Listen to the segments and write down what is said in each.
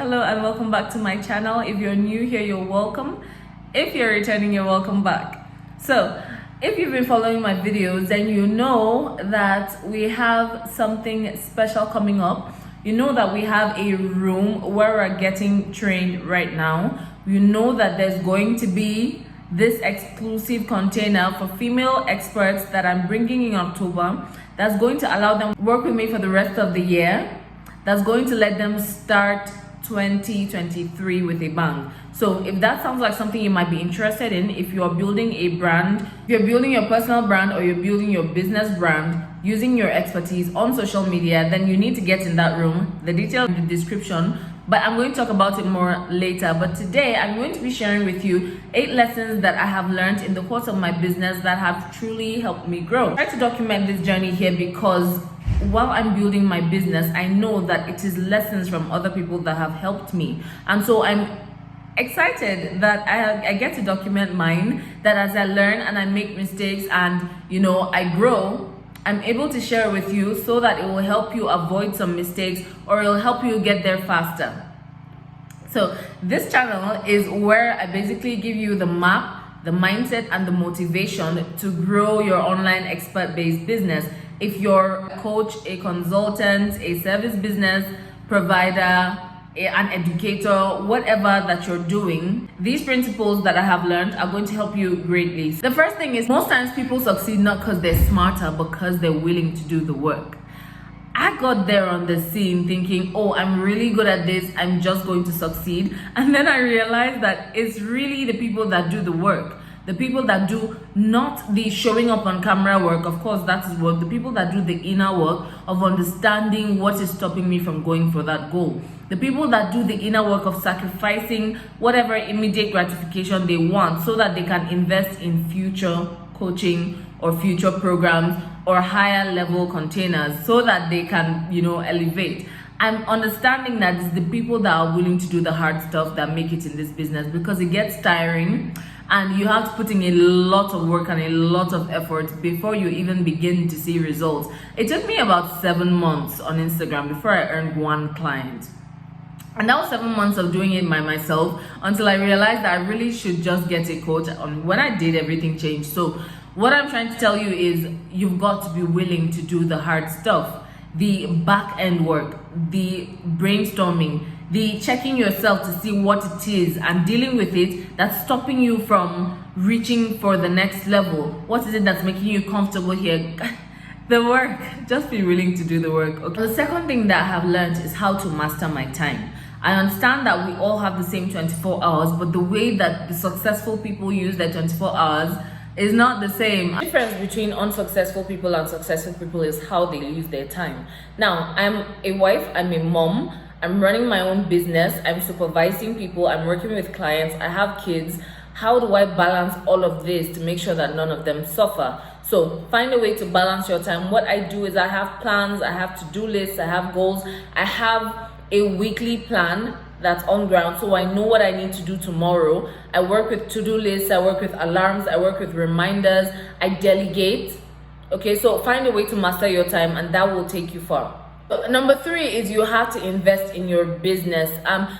hello and welcome back to my channel. If you're new here, you're welcome. If you're returning, you're welcome back. So if you've been following my videos, then you know that we have something special coming up. You know that we have a room where we're getting trained right now. You know that there's going to be this exclusive container for female experts that I'm bringing in October, that's going to allow them to work with me for the rest of the year, that's going to let them start 2023 with a bang. So if that sounds like something you might be interested in, if you're building a brand, if you're building your personal brand or you're building your business brand using your expertise on social media, then you need to get in that room. The details in the description, but I'm going to talk about it more later. But today I'm going to be sharing with you 8 lessons that I have learned in the course of my business that have truly helped me grow. I try to document this journey here because while I'm building my business, I know that it is lessons from other people that have helped me. And so I'm excited that I get to document mine, that as I learn and I make mistakes and I grow, I'm able to share it with you so that it will help you avoid some mistakes or it will help you get there faster. So this channel is where I basically give you the map, the mindset and the motivation to grow your online expert-based business. If you're a coach, a consultant, a service business provider, an educator, whatever that you're doing, these principles that I have learned are going to help you greatly. The first thing is, most times people succeed not because they're smarter, but because they're willing to do the work. I got there on the scene thinking, oh, I'm really good at this, I'm just going to succeed. And then I realized that it's really the people that do the work. The people that do not the showing up on camera work, of course that is work, the people that do the inner work of understanding what is stopping me from going for that goal. The people that do the inner work of sacrificing whatever immediate gratification they want so that they can invest in future coaching or future programs or higher level containers so that they can, elevate. I'm understanding that it's the people that are willing to do the hard stuff that make it in this business, because it gets tiring and you have to put in a lot of work and a lot of effort before you even begin to see results. It took me about 7 months on Instagram before I earned 1 client. And that was 7 months of doing it by myself until I realized that I really should just get a coach. When I did, everything changed. So what I'm trying to tell you is you've got to be willing to do the hard stuff, the back end work, the brainstorming, the checking yourself to see what it is and dealing with it that's stopping you from reaching for the next level. What is it that's making you comfortable here? The work. Just be willing to do the work. Okay. The second thing that I have learned is how to master my time. I understand that we all have the same 24 hours, but the way that the successful people use their 24 hours is not the same. The difference between unsuccessful people and successful people is how they use their time. Now, I'm a wife, I'm a mom, I'm running my own business, I'm supervising people, I'm working with clients, I have kids. How do I balance all of this to make sure that none of them suffer? So find a way to balance your time. What I do is I have plans, I have to-do lists, I have goals, I have a weekly plan that's on ground, so I know what I need to do tomorrow. I work with to-do lists, I work with alarms, I work with reminders, I delegate. Okay, so find a way to master your time and that will take you far. Number 3 is you have to invest in your business.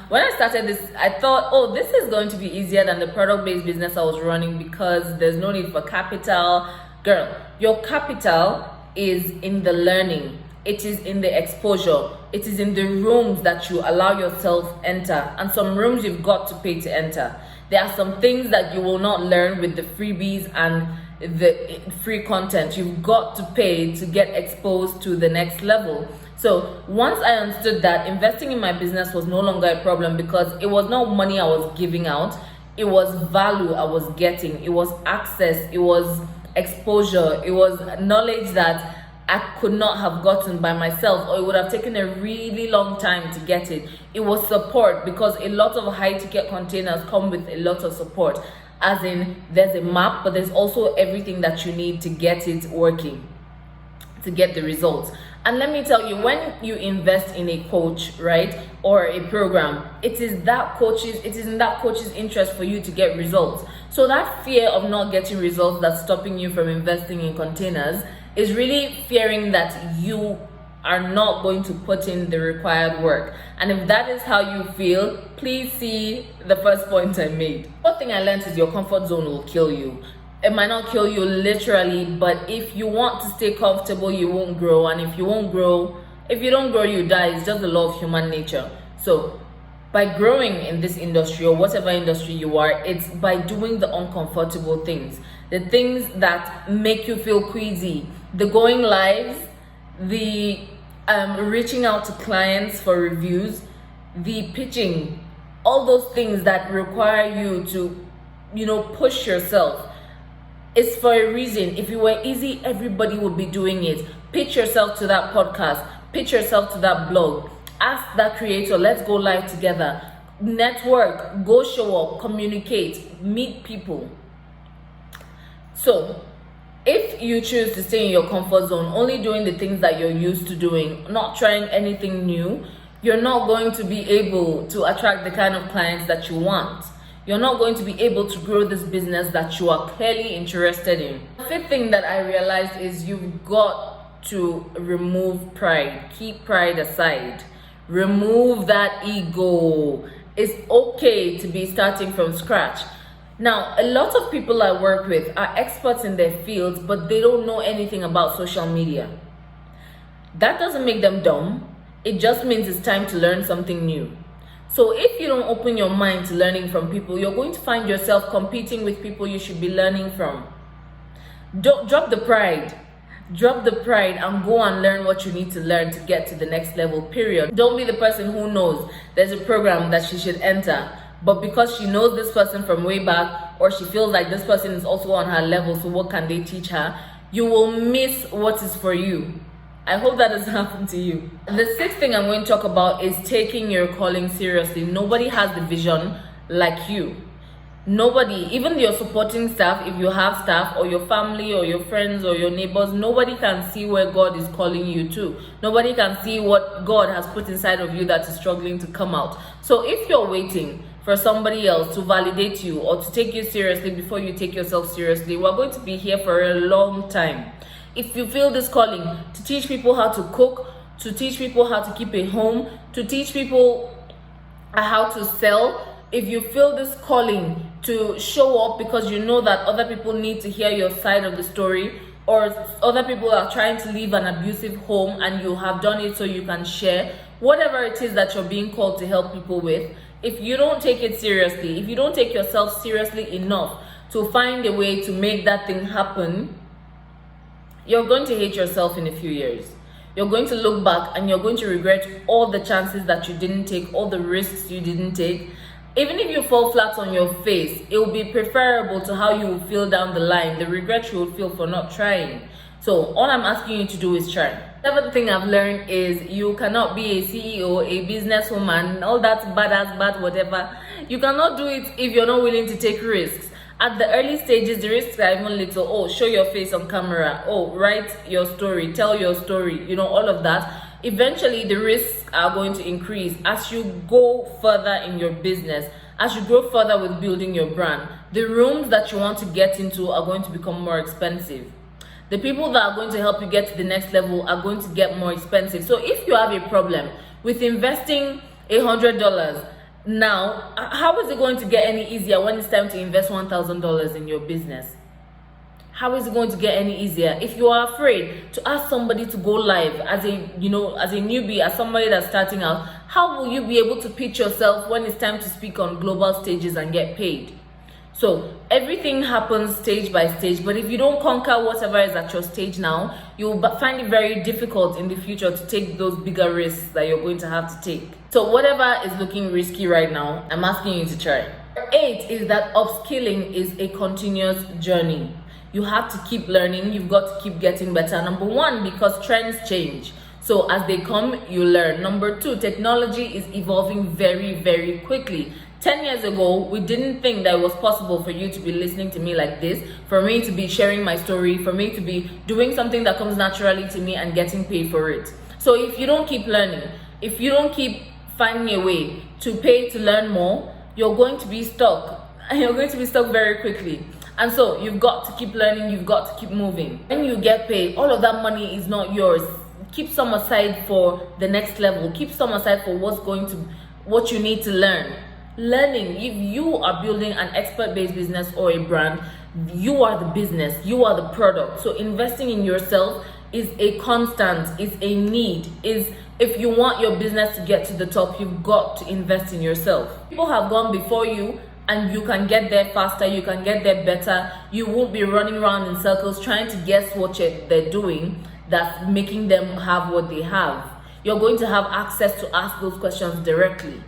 When I started this, I thought, oh, this is going to be easier than the product-based business I was running because there's no need for capital. Girl, your capital is in the learning. It is in the exposure. It is in the rooms that you allow yourself enter. And some rooms you've got to pay to enter. There are some things that you will not learn with the freebies and the free content. You've got to pay to get exposed to the next level. So once I understood that, investing in my business was no longer a problem because it was not money I was giving out. It was value I was getting. It was access. It was exposure. It was knowledge that I could not have gotten by myself, or it would have taken a really long time to get it. It was support, because a lot of high ticket containers come with a lot of support, as in there's a map, but there's also everything that you need to get it working, to get the results. And let me tell you, when you invest in a coach, right, or a program, it is in that coach's interest for you to get results. So that fear of not getting results that's stopping you from investing in containers is really fearing that you are not going to put in the required work. And if that is how you feel, please see the first point I made. One thing I learned is your comfort zone will kill you. It might not kill you literally, but if you want to stay comfortable, you won't grow. And if you don't grow, you die. It's just the law of human nature. So by growing in this industry or whatever industry you are, it's by doing the uncomfortable things, the things that make you feel queasy, the going live, the reaching out to clients for reviews, the pitching, all those things that require you to, push yourself. It's for a reason. If it were easy, everybody would be doing it. Pitch yourself to that podcast, pitch yourself to that blog, ask that creator, let's go live together, network, go show up, communicate, meet people. So if you choose to stay in your comfort zone, only doing the things that you're used to doing, not trying anything new, you're not going to be able to attract the kind of clients that you want. You're not going to be able to grow this business that you are clearly interested in. The fifth thing that I realized is you've got to remove pride. Keep pride aside. Remove that ego. It's okay to be starting from scratch. Now, a lot of people I work with are experts in their fields, but they don't know anything about social media. That doesn't make them dumb. It just means it's time to learn something new. So if you don't open your mind to learning from people, you're going to find yourself competing with people you should be learning from. Don't drop the pride. Drop the pride and go and learn what you need to learn to get to the next level, period. Don't be the person who knows there's a program that she should enter, but because she knows this person from way back, or she feels like this person is also on her level, so what can they teach her? You will miss what is for you. I hope that doesn't happen to you. The sixth thing I'm going to talk about is taking your calling seriously. Nobody has the vision like you. Nobody, even your supporting staff, if you have staff, or your family or your friends or your neighbors, nobody can see where God is calling you to. Nobody can see what God has put inside of you that is struggling to come out. So if you're waiting for somebody else to validate you or to take you seriously before you take yourself seriously, we're going to be here for a long time. If you feel this calling to teach people how to cook, to teach people how to keep a home, to teach people how to sell, if you feel this calling to show up because you know that other people need to hear your side of the story, or other people are trying to leave an abusive home and you have done it so you can share, whatever it is that you're being called to help people with, if you don't take it seriously, if you don't take yourself seriously enough to find a way to make that thing happen, you're going to hate yourself in a few years. You're going to look back and you're going to regret all the chances that you didn't take, all the risks you didn't take. Even if you fall flat on your face, it will be preferable to how you will feel down the line, the regret you will feel for not trying. So all I'm asking you to do is try. Seventh thing I've learned is you cannot be a CEO, a businesswoman, all that bad whatever. You cannot do it if you're not willing to take risks. At the early stages, the risks are even little. Oh, show your face on camera. Oh, write your story, tell your story, all of that. Eventually, the risks are going to increase as you go further in your business, as you grow further with building your brand. The rooms that you want to get into are going to become more expensive. The people that are going to help you get to the next level are going to get more expensive. So if you have a problem with investing $100, now, how is it going to get any easier when it's time to invest $1,000 in your business? How is it going to get any easier if you are afraid to ask somebody to go live as a newbie, as somebody that's starting out? How will you be able to pitch yourself when it's time to speak on global stages and get paid? So everything happens stage by stage, but if you don't conquer whatever is at your stage now, you'll find it very difficult in the future to take those bigger risks that you're going to have to take. So whatever is looking risky right now, I'm asking you to try. 8 is that upskilling is a continuous journey. You have to keep learning. You've got to keep getting better. Number 1, because trends change. So as they come, you learn. Number 2, technology is evolving very, very quickly. 10 years ago, we didn't think that it was possible for you to be listening to me like this, for me to be sharing my story, for me to be doing something that comes naturally to me and getting paid for it. So if you don't keep learning, if you don't keep finding a way to pay to learn more, you're going to be stuck. And you're going to be stuck very quickly. And so you've got to keep learning, you've got to keep moving. When you get paid, all of that money is not yours. keep some aside for the next level, keep some aside for what you need to learn. Learning, if you are building an expert-based business or a brand, you are the business, you are the product. So investing in yourself is a constant, is a need, is if you want your business to get to the top, you've got to invest in yourself. People have gone before you, and you can get there faster, you can get there better. You won't be running around in circles trying to guess what they're doing that's making them have what they have. You're going to have access to ask those questions directly.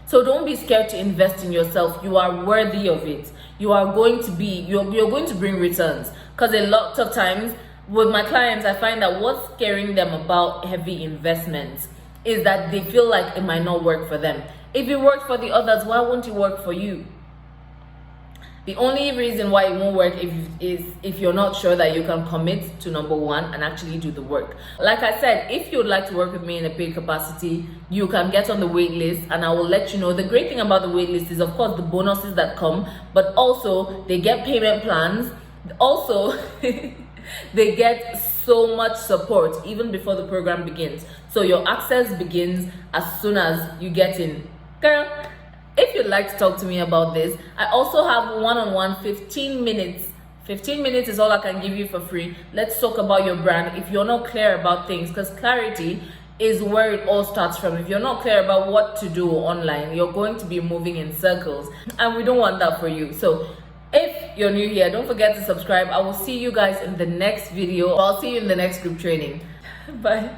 So don't be scared to invest in yourself. You are worthy of it. You're going to bring returns. Because a lot of times with my clients, I find that what's scaring them about heavy investments is that they feel like it might not work for them. If it worked for the others, why won't it work for you? The only reason why it won't work is if you're not sure that you can commit to number one and actually do the work. Like I said, if you would like to work with me in a paid capacity, you can get on the wait list and I will let you know. The great thing about the wait list is, of course, the bonuses that come, but also they get payment plans. Also, they get so much support even before the program begins. So your access begins as soon as you get in. Girl, if you'd like to talk to me about this, I also have one-on-one 15 minutes. 15 minutes is all I can give you for free. Let's talk about your brand. If you're not clear about things, because clarity is where it all starts from. If you're not clear about what to do online, you're going to be moving in circles, and we don't want that for you. So if you're new here, don't forget to subscribe. I will see you guys in the next video. I'll see you in the next group training. Bye.